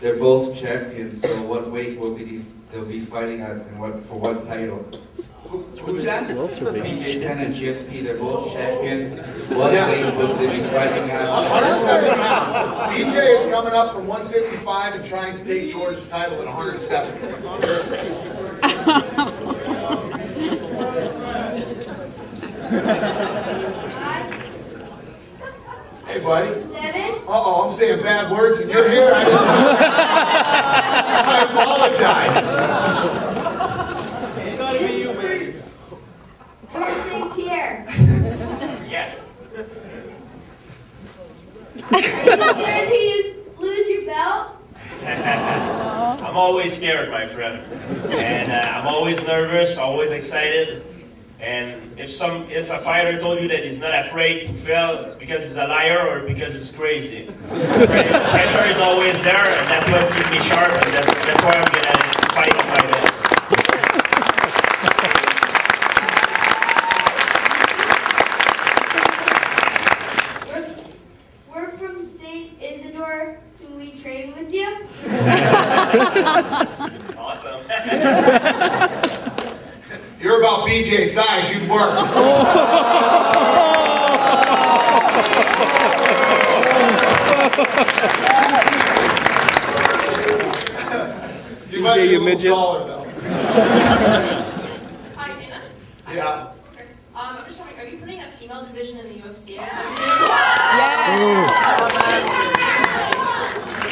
they're both champions. So what weight will they'll be fighting at, and for what title? Who's that? BJ Penn and GSP, they're both champions. What weight will they be fighting at? 170 pounds. BJ is coming up from 155 and trying to take George's title at 170. Hey, buddy. 7. Uh-oh, I'm saying bad words and you're here. I apologize. St. Pierre. Yes. Are you scared to lose your belt? I'm always scared, my friend. And I'm always nervous, always excited. And if a fighter told you that he's not afraid to fail, it's because he's a liar or because he's crazy. Pressure is always there, and that's what keeps me sharp, and that's why I'm gonna fight on my best. We're from St. Isidore. Can we train with you? Awesome. You're about BJ's size, you'd work. You might be a little taller, though. Hi, Dana. Yeah. I'm just wondering, are you putting a female division in the UFC?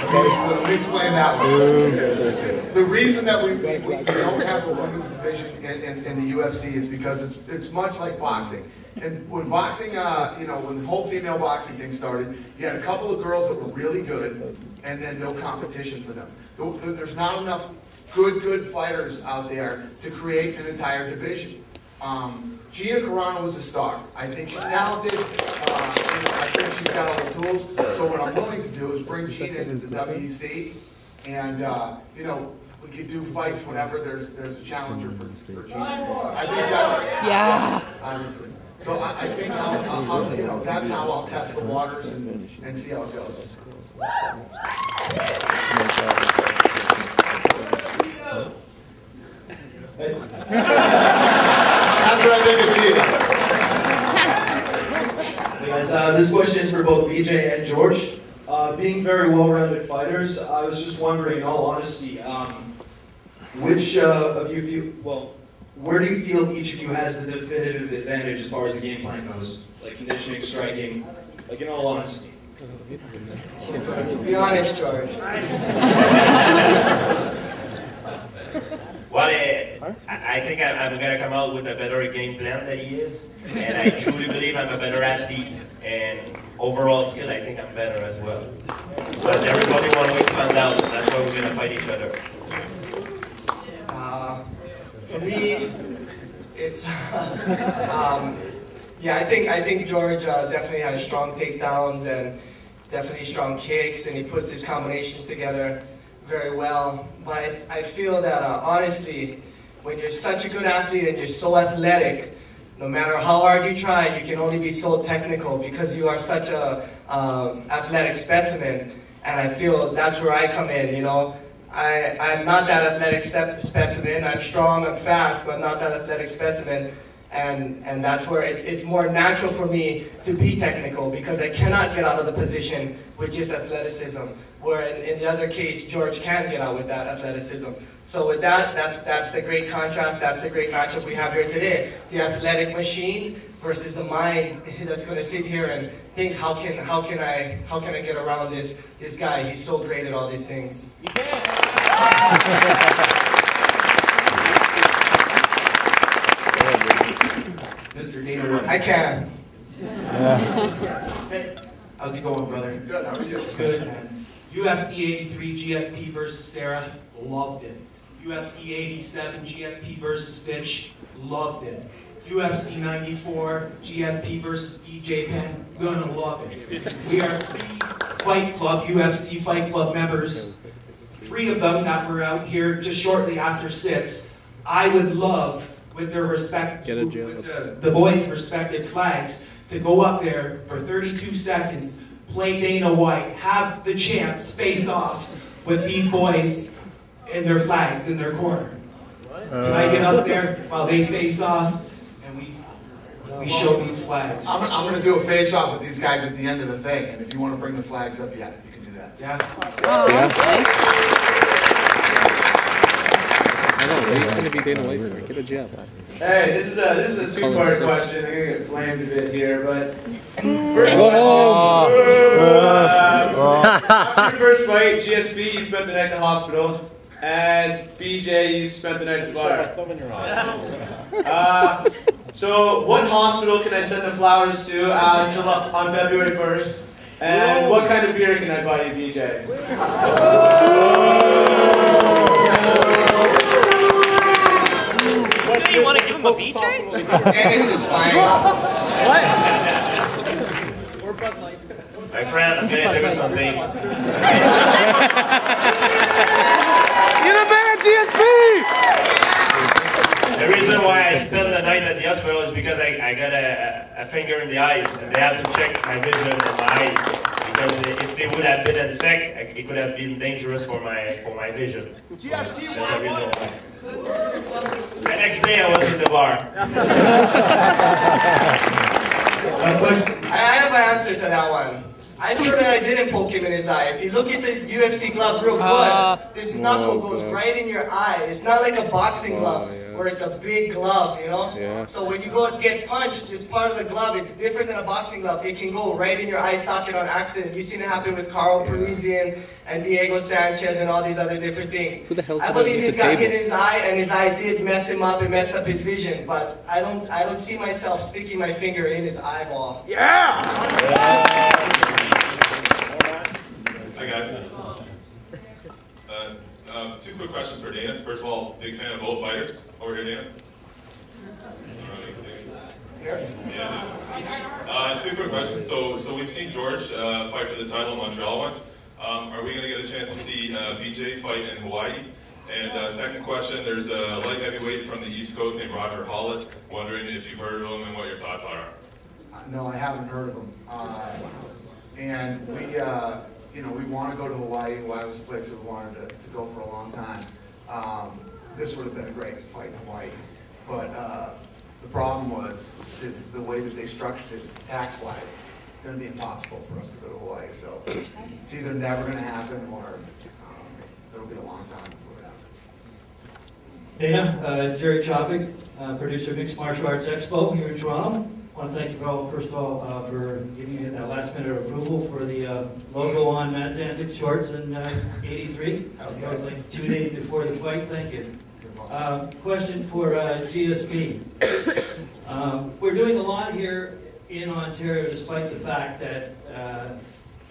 Okay, let me explain that one. The reason that we don't have a women's division in the UFC is because it's much like boxing. And when boxing, when the whole female boxing thing started, you had a couple of girls that were really good, and then no competition for them. There's not enough good fighters out there to create an entire division. Gina Carano is a star. I think she's talented. I think she's got all the tools. So what I'm willing to do is bring Gina into the WEC, and we could do fights whenever there's a challenger for Gina. I think that's obviously. So I think that's how I'll test the waters and see how it goes. That's what I think of Gina. Hey guys, this question is for both BJ and George. Being very well-rounded fighters, I was just wondering, in all honesty, which of you feel, where do you feel each of you has the definitive advantage as far as the game plan goes? Like conditioning, striking, like in all honesty. Be honest, George. Well, I think I'm going to come out with a better game plan than he is, and I truly believe I'm a better athlete, and overall skill, I think I'm better as well. But everybody one way to find out, that's why we're going to fight each other. For me, it's I think George definitely has strong takedowns and definitely strong kicks, and he puts his combinations together very well. But I feel that honestly, when you're such a good athlete and you're so athletic, no matter how hard you try, you can only be so technical because you are such a athletic specimen. And I feel that's where I come in. I'm not that athletic specimen. I'm strong, I'm fast, but not that athletic specimen. And that's where it's more natural for me to be technical because I cannot get out of the position with just athleticism. Where in the other case, George can get out with that athleticism. So with that's the great contrast, that's the great matchup we have here today. The athletic machine versus the mind that's going to sit here and think, how can I get around this guy? He's so great at all these things. You can. Mr. Dana White. I can. Hey, how's it going, brother? Good, how are you? Good, man. UFC 83 GSP versus Sarah, loved it. UFC 87 GSP versus Fitch, loved it. UFC 94 GSP versus BJ Penn, gonna love it. We are 3 Fight Club, UFC Fight Club members. 3 of them that were out here just shortly after 6. I would love, with their the boys' respected flags, to go up there for 32 seconds, play Dana White, have the champs face off with these boys and their flags in their corner. Can I get up there while they face off and we show these flags? I'm going to do a face-off with these guys at the end of the thing, and if you want to bring the flags up, yeah, you can do that. Yeah? He's going to be getting away from it. Get a jab. Hey, this is a two-part question. I'm gonna get flamed a bit here, but first question. After your first fight, GSP, you spent the night in the hospital, and BJ, you spent the night at the bar. So, what hospital can I send the flowers to on February 1st? And what kind of beer can I buy you, BJ? You want to give him a BJ? Dennis is fine. What? My friend, I'm gonna do something. You're the man, GSP! The reason why I spent the night at the hospital is because I got a finger in the eyes, and they had to check my vision in my eyes. Because if it would have been infected, it could have been dangerous for my vision. That's the reason why. The next day I was in the bar. I have an answer to that one. I feel that I didn't poke him in his eye. If you look at the UFC glove real good, this knuckle goes right in your eye. It's not like a boxing glove where it's a big glove, you know? Yeah. So when you go get punched, this part of the glove, it's different than a boxing glove. It can go right in your eye socket on accident. You've seen it happen with Carl Parisian and Diego Sanchez and all these other different things. Who the hell's I believe he's got hit in table? his eye, and his eye did mess him up and messed up his vision. But I don't see myself sticking my finger in his eyeball. Yeah! Hi guys. Two quick questions for Dana. First of all, big fan of both fighters. Over here, Dana. Yeah. Two quick questions. So we've seen George fight for the title in Montreal once. Are we going to get a chance to see BJ fight in Hawaii? And second question, there's a light heavyweight from the East Coast named Roger Hollett. Wondering if you've heard of him and what your thoughts are. No, I haven't heard of him. And we, we want to go to Hawaii. Hawaii was a place that we wanted to go for a long time. This would have been a great fight in Hawaii. But the problem was the way that they structured it tax-wise. It's going to be impossible for us to go to Hawaii. So it's either never going to happen or it'll be a long time before it happens. Dana, Jerry Chopik, producer of Mixed Martial Arts Expo here in Toronto. I want to thank you all, first of all, for giving me that last minute approval for the logo on Matt Danzig's shorts in '83. That was like 2 days before the fight. Thank you. Question for GSP. We're doing a lot here in Ontario, despite the fact that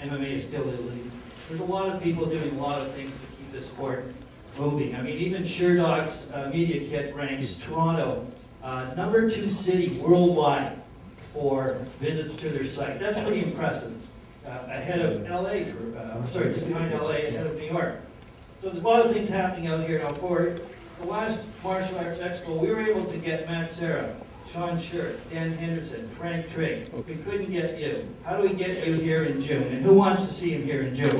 MMA is still illegal. There's a lot of people doing a lot of things to keep the sport moving. I mean, even Sherdog's media kit ranks Toronto #2 city worldwide for visits to their site. That's pretty impressive. Ahead of LA, just behind LA, ahead of New York. So there's a lot of things happening out here. Now, for the last Martial Arts Expo, we were able to get Matt Serra, Sean Shirt, Dan Henderson, Frank Trigg. We couldn't get you. How do we get you here in June? And who wants to see him here in June?